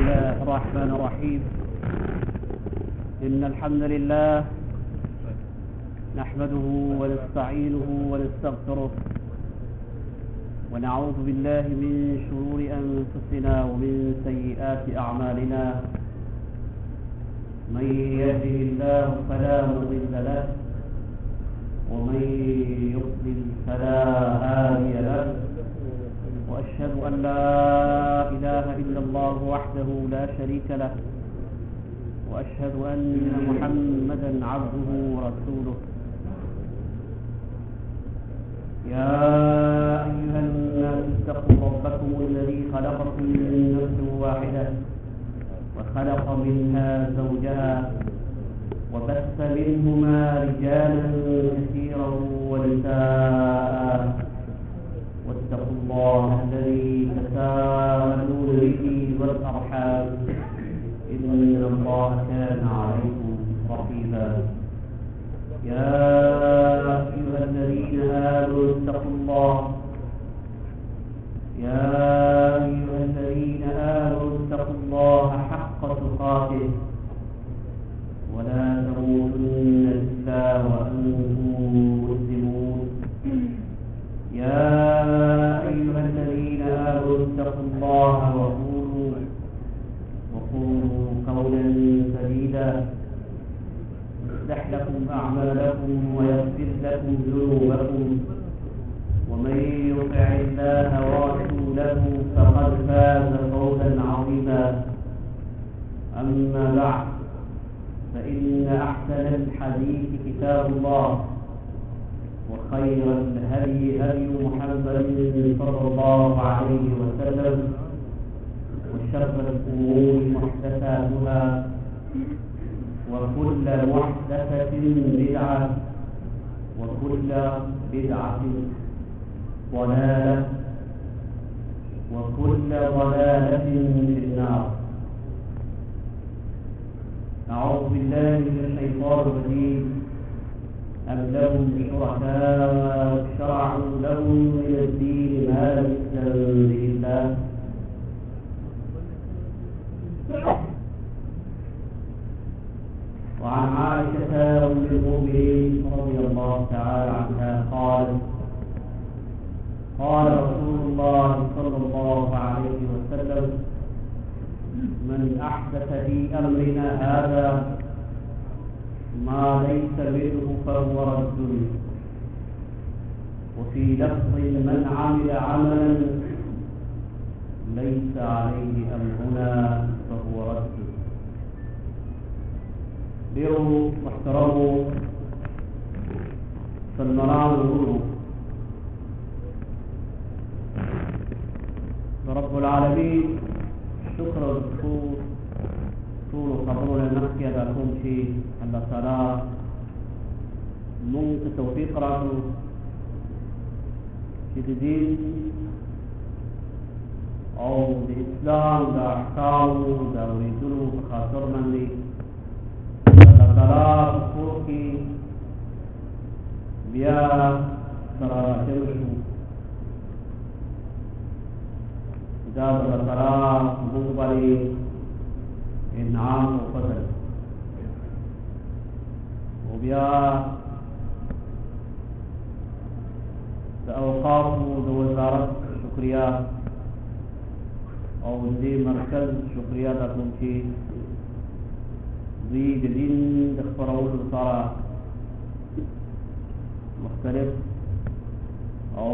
الله الرحمن الرحيم. إن الحمد لله نحمده ونستعينه ونستغفره ونعوذ بالله من شرور أنفسنا ومن سيئات أعمالنا. من يهده الله فلا مضل له ومن يضلل فلا هادي له، وأشهد أن لا إله إلا الله وحده لا شريك له، وأشهد أن محمدا عبده ورسوله. يا أيها الناس اتقوا ربكم الذي خلقكم من نفس واحدة وخلق منها زوجها وبث منهما رجالا كثيرا ونساء، واتقوا الله الذي تساءلون به والأرحام إن الله كان عليكم رقيبا. يا أيها الذين آمنوا اتقوا الله حق تقاته ولا تموتن إلا وأنتم مسلمون. يا أيها الذين آمنوا اتقوا الله وقولوا قولا سديدا يصلح لكم أعمالكم ويغفر لكم ذنوبكم، ومن يطع الله ورسوله فقد فاز فوزا عظيما. أما بعد، فإن أحسن الحديث كتاب الله، وخير الهدي هدي محمد صلى الله عليه وسلم، وشر الأمور محدثاتها، وكل محدثة بدعة، وكل بدعة ضلالة، وكل ضلالة في النار. أعوذ بالله من الشيطان الرجيم. أم لهم شركاء شرعوا لهم من الدين ما لم يأذن به الله. وعن عائشة أم المؤمنين رضي الله تعالى عنها قالت: قال رسول الله صلى الله عليه وسلم: من أحدث في أمرنا هذا ما ليس منه فهو رد. وفي لفظ: من عمل عملا ليس عليه أمرنا فهو رد. بيروا واحترموا فالمرام غلو. رب العالمين شكر الدخول طول قبرنا نحكي لكم شيء الله تعالى من توفيق راتو في الدين أو الإسلام دا أحكام دا وريدلو بخاطر من لي الله تعالى بخوركي بيا سراتمشو دا الله تعالى بخبري انعام وفضل، وبيا د اوقاف د وزارت شکریا او دې مرکز شکریا د کوم چې دوی د دین د خپرولو لپاره مختلف او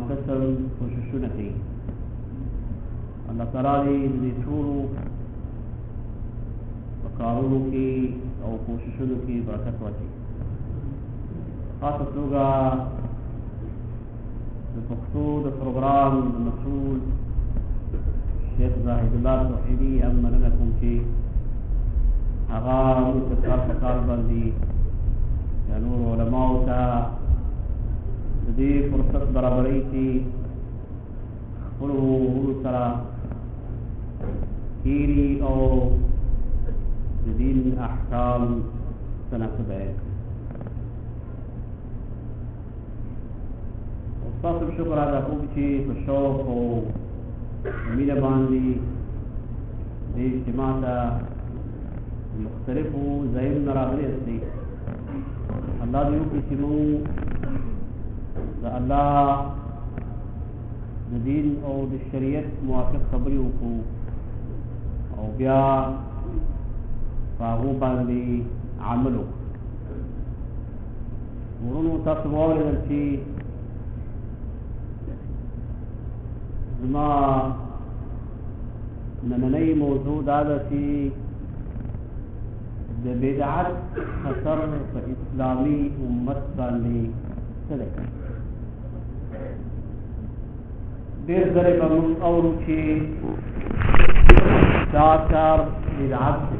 قسم کوششونه کوي. الله تعالی دې ټولو کارونو کې او کوششونو کې برکت واچي. خاصه توګه د پښتو د پروګرام د مسؤل شیخ زاهد الله توحیدي مننه کوم چې هغه موږ کار په کار باندې یا نور علماو ته د دې فرصت برابروي چې خپلو ورو سره کیري او دین احکام تناسب ہے. استاد شکر ادا کوم چې په شوق او مینه باندې د دې اجتماع ته مختلفو ځایونو نه راغلي یاستئ. الله دې وکړي چې موږ د الله د دین او د شریعت موافق خبرې وکړو او بیا په هغو باندې عمل وکړو. ورونو تاسو واورېدل چې زما نننۍ موضوع دا ده چې د بدعت خطر په اسلامي امت باندې څه دی. ډېر ځلې به موږ اورو چې دا کار بدعت دی،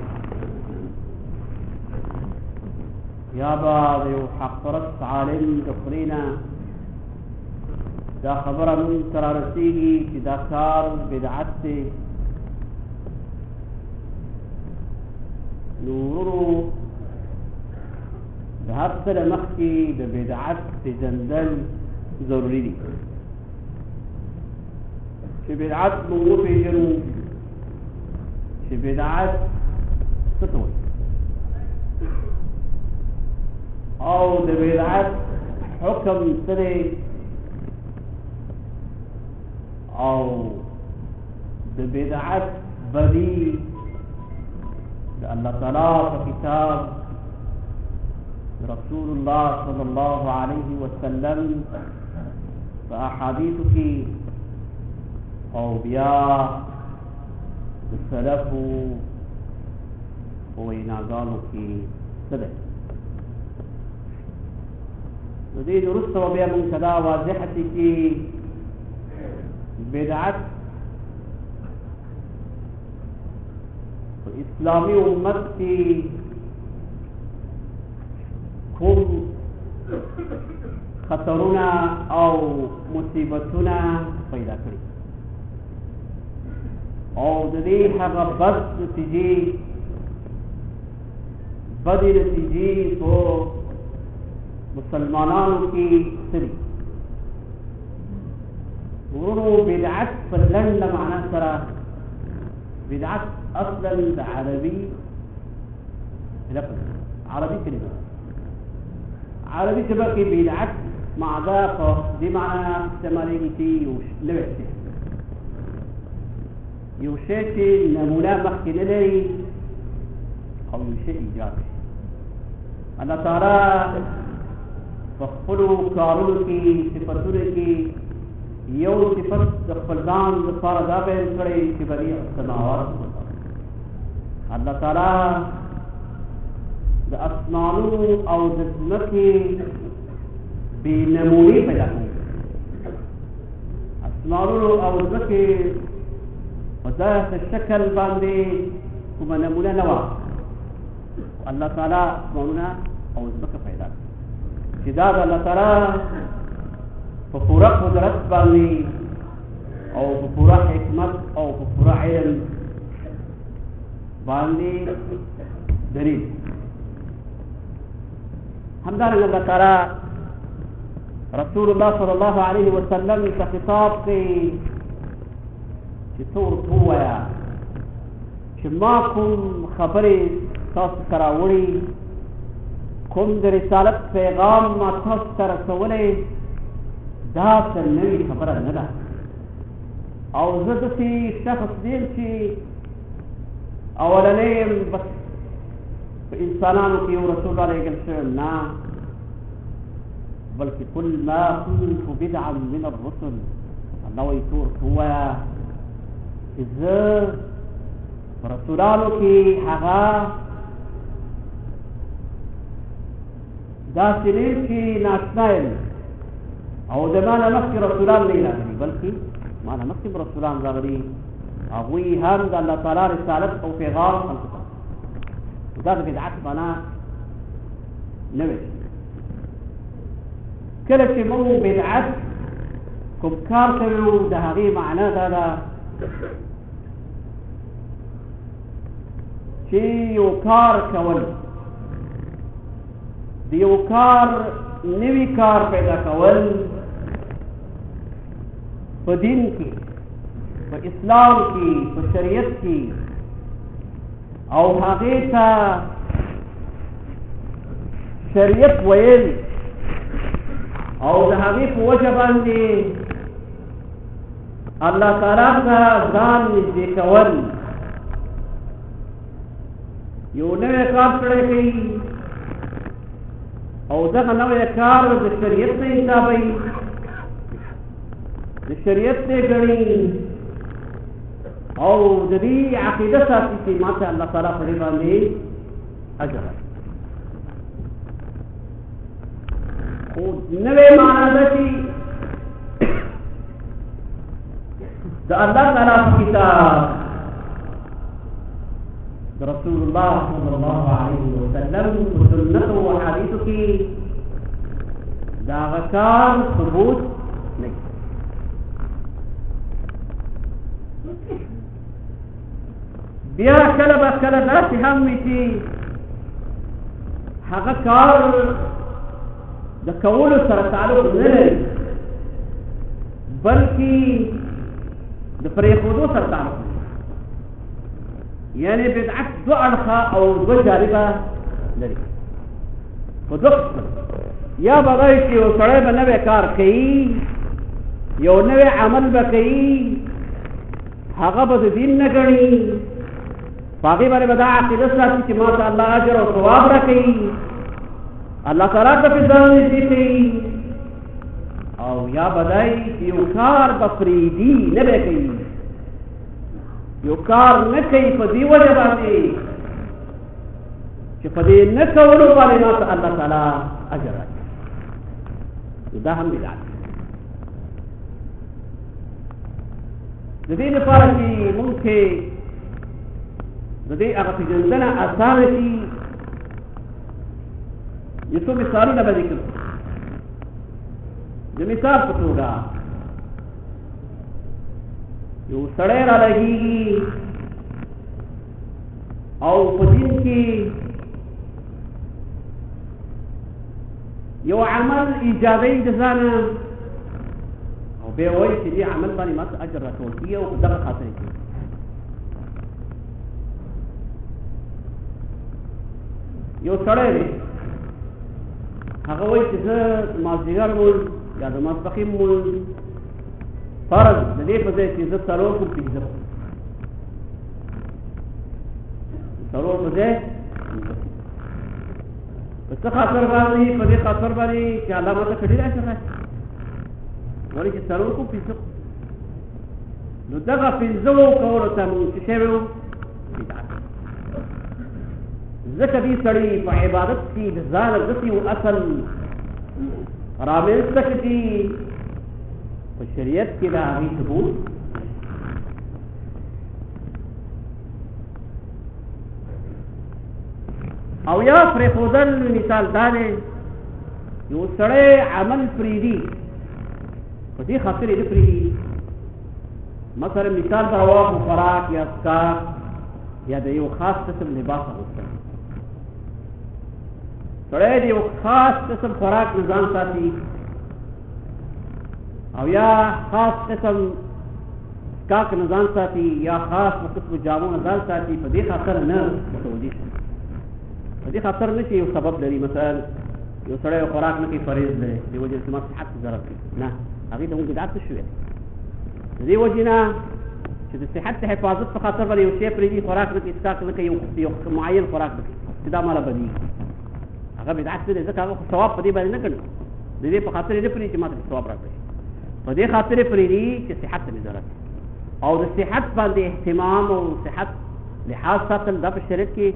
یا به د یو حق پرست عالم د خولې نه دا خبره موږ ته رارسېږي چې دا کار بدعت دی. نو ورونو د هر څه نه مخکې د بدعت پېژندل ضروري دي چې بدعت موږ وپېژنو چې بدعت څه ته وایي او د بدعت حکم څه دی او د بدعت بدی د الله تعالی په کتاب رسول الله صلی الله علیه وسلم په احادیثو کې او بیا د سلفو په ویناګانو کې څه دی. نو دې وروسته به بیا موږ ته دا واضحه شي چې بدعت په اسلامي امت کې کوم خطرونه او مصیبتونه پیدا کړي او د دې هغه بد نتیجې په مسلمانانو کې څه دي. ورونو بدعت په لنډه معنا سره بدعت اصلا د عربي لفظ عربي كلمه عربي ژبه کې بدعت معنا په دې معنا استعمالېږي چې یو شی چې نمونه مخکې نه لري او یو شی ایجاد شي. الله تعالی په خپلو کارونو کې صفتونو کې یو صفت د خپل ځان لپاره دا بیان کړی چې بدیع السماوات الله تعالی د اسمانونو او د ځمکې بې نمونې پیدا کړي. اسمانونو او ځمکې په داسې شکل باندې کومه نمونه نه وه. الله تعالی اسمانونه او ځمکه پیدا کړي چې دا د الله تعالی په پوره قدرت باندې او په پوره حکمت او په پوره علم باندې دلیل. همدارنګه الله تعالی رسول الله صلی الله علیه وسلم ته خطاب کوي چې ته ورته ووایه چې ما کوم خبرې تاسو ته راوړي، کوم د رسالت پیغام ما تاسو ته رسولی، دا څه نوې خبره نه ده او زه داسې شخص یم چې اولنی یم بس په انسانانو کې یو رسول رالېږل شوی نه، بلکې قل ما كنت بدعا من الرسل. الله وایي ته ورته ووایه چې زه په رسولانو کې هغه داسې نه یم چې ناشنا یم او د ما نه مخکې رسولان نه راغلي، بلکې ما نه مخکې رسولان راغلي، هغوی هم د الله تعالی رسالت او پیغام خلکو ته. دا د بدعت معنا نه وي. کله چې موږ بدعت کوم کار کوو د هغې معنا دا ده چې you car cool, the you کار نوی کار پیدا کول په دین کې، په اسلام کې، په شریعت کې او هغې ته شریعت ویل او د هغې په وجه باندې الله تعالی ته ځان نږدې کول یو نوی کار سړی کوي او دغه نوی کار د شریعت نه حسابوي د شریعت نه ګڼي او د دې عقیده ساتي چې ما ته الله تعالی په دې باندې اجر او نوی معنا ده چې د الله تعالی کتاب د رسول الله صلی الله علیه وسلم سنت او حدیث کې دا کار ثبوت نه بیا کله به کله داسې هم وي چې هغه کار د کولو سره تعلق نه لري بلکې د پرېښودو سره تعلق لري یعنی بدعت دو اړخه او دوه جانبه لري په دوه قسم یا به وایي چې یو سړی به نوی کار کوي یو نوی عمل به کوي هغه به د دین نه ګڼي په هغې باندې به دا عقیده ساتي چې ما ته الله اجر او ثواب راکوي الله تعالی ته پې ځان نږدې کوي او یا به دی چې یو کار به پرېږدي نه به کوي یو کار نه کوي په دې وجه باندې چې په دې نه کولو باندې ما ته الله تعالی اجر راکوي دا هم بدعت د دې لپاره چې موږ کې د دې هغه پېژندنه اسانه شي یو څو مثالونه به ذکر کړو د مثال په توګه یو سړی را لګېږي او په دین کې یو عمل ایجادوي د ځانه او بیا وایي چې دې عمل باندې ما ته اجر راکول کېږي او په دغه خاطر کې یو سړی دی هغه وایي چې زه مازدیګر مونځ یا د ماسپښین مونځ فرض د دې په ځای چې زه څلور کوم پنځه څلور په ځای په څه خاطر باندې په دې خاطر باندې چې الله ماته ښه ډېر اجر راکړي ولې چې څلور کوم پنځه نو دغه پنځه کولو ته مونږ څه شوی وو بدعت ځکه دې سړي په عبادت کې د ځانه داسې یو اصل رامنځته کړي په شریعت کې د هغې ثبوت او یا پرېښودل مثال دا دی یو سړی عمل پرېږدي په دې خاطر یې نه پرېږدي مثلا مثال به واخلو خوراک یا څښاک یا د یو خاص قسم لباس اغوستل سړی د یو خاص قسم خوراک نه ځان ساتي او یا خاص قسم څښاک نه ځان ساتي یا خاص قسم جامو نه ځان ساتي په دې خاطر نه متوجه شي په دې خاطر نه چې یو سبب لري مثلا یو سړی یو خوراک نه کوي فریض دی دې وجې زما صحت ته ضرر کوي نه هغې ته مونږ بدعت نه شوی د دې وجې نه چې د صحت د حفاظت په خاطر باندې یو شی پرېږدي خوراک نه کوي څښاک نه کوي یو معین خوراک نه کوي چې دا ماله بدېږي هغه بدعت نه دی ځکه هغه ثواب په دې باندې نه ګڼي د دې په خاطر یې نه پرېږدي چې ما ته ثواب راکړي په دې خاطر یې پرېږدي چې صحت ته مې ضرر او د صحت باندې اهتمام او صحت لحاظ ساتل دا په شریعت کې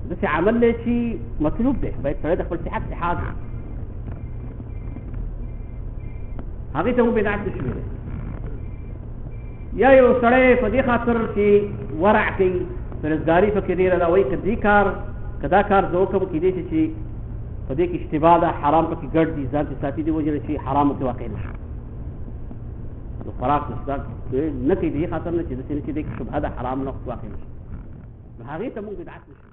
داسې عمل دی چې مطلوب دی باید سړی د خپل صحت لحاظ هغې ته مو بدعت نه شوی دی یا یو سړی په دې خاطر چې ورع کوي پرهیزګاري پکې ډېره ده وایي که دې کار که دا کار زه وکړم کېدای شي چې په دې کې اشتباه ده حرام پکې ګډ دي ځان چې ساتي دې وجې نه چې حرامو کې واقع نه شي نو خوراک نه کوي د دې خاطر نه چې داسې نه چې دې کې شبهه ده حرام نه واقع نه شي نو هغې ته مونږ بدعت نه شي